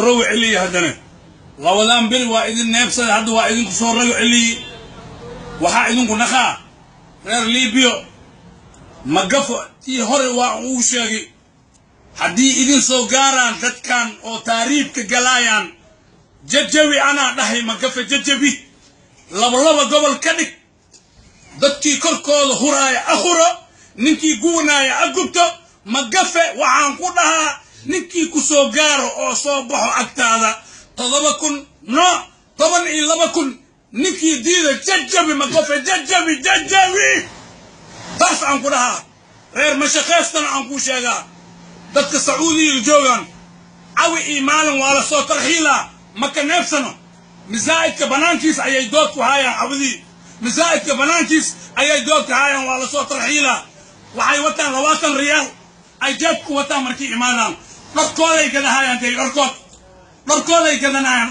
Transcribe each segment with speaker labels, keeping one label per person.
Speaker 1: روع علي هدنا لودان بل وايدين نفسه هذا وايدين كسور روع علي وحايدين كنخا غير ليبيو مقف تي هور وشاقي حدي إذن سوغاران دتكان أو تاريخ كجلايان ججوي أنا دحي مقف ججبي لبلبا قبل كدك دتكي كركول هراي أخرى ننكي قوناي أقبتو مقف وعان قدها ننكي كسوغارو أو صوبحو أكتادا تضبكن نو طبعا إلبكن ننكي ديدا ججبي مقف ججبي بس عن قدها غير مشاخصنا عن كوشاقا dadka Sacuudiga joogan awi iimaan wala soo tarxiila maka neefsano misaa'idka banaankiis ayay dood ku hayaan abadi misaa'idka banaankiis ayay dood ku hayaan wala soo tarxiila waxay wataan 20 riyaal ay jeeb ku wataan markii iimaanaan dharkooday gadahayaan dharkooday gadanayaan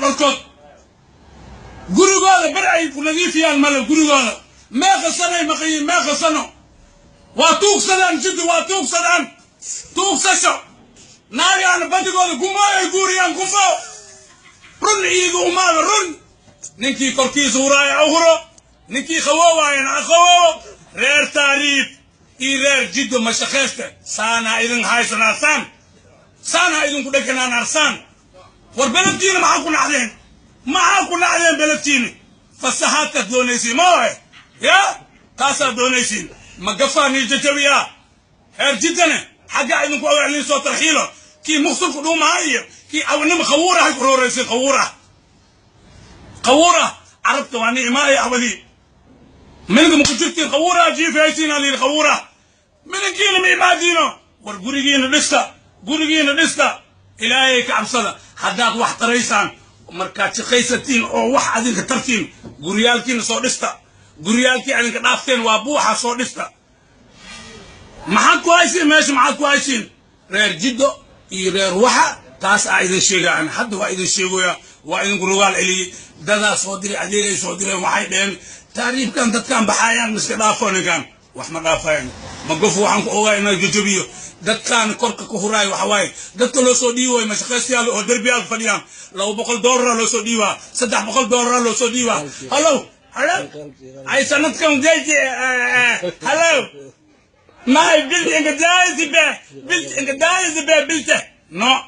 Speaker 1: gurigooda bar ay ku nadiifiyaan mal gurigooda meeqa sanay maqayin meeqa sano waa tuugsadaan jiddu waa tuugsadaan توكسشو ناري أنا بديقول قماء يقوليان قفاو رن إيقو أمال رن نكي كوركي زوراي أغرو نكي خواوا ينا خواوا رير تاريف رير جدو مشاخيسته سانا إذن هاي سانا إذن كدكنا نارسان وربلتيني معاكو نعلين بلتيني فالسحات دونيسي موه يا تاسا دونيسي مقفاني جتويا هير جدنا حاجة إنكم أولين صوت الحيلة كي مخصوص كلهم هاي كي أولين خورة هاي كروريسي خورة عرفت وعني ما هي أولي منكم كتير خورة جي في عيسين على الخورة من كين ما دينه ورجوريين لسه إلهي كعبصنا حدات واحد رئيسان مركات خيستين أو واحد ذيك ترتين جوريالكين صودستا جوريالكي عندك نافتين وابوها صودستا maxaad ku haysiin meesha maxaad ku haysiin reer jiddo iyo reer waxa taas ay idin sheegaan hadda waa idin sheegoya waa idin rugaal celi dada soo diray adeegay soo diray waxay dheen taariifkan dadkan baxayaan miska dhaafoonayaan wax ma dhaafayaan ma gof waxaan ku ogaa inay jajabiyo dadkan korka ku huraay waxa waay dadka loo soo dhiibo ma shaqaysiyaal oo darbiyaal fadhiyaan $200 loo soo dhiiba $300 loo soo dhiiba hello ay sanadkan jeeje hello ما بنت انك دايز به بلته نو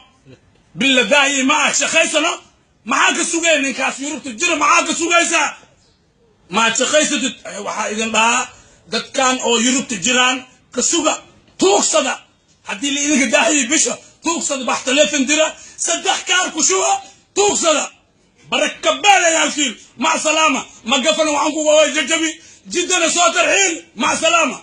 Speaker 1: بالله داي ما شخيسنا معاك سوغين انكاس يروح تجري معاك سوغيسا ما شخيسه waxa idin baa dadkan oo yurub tijiraan ka suga tuugsada hadii la idinka daahay bisha tuugsada bax telefoon dira saddex kaar ku shuba tuugsada barakabala yaalkiin ma salaama ma gafana waxaan ku waa jajabi jidana soo tarxiil ma salaama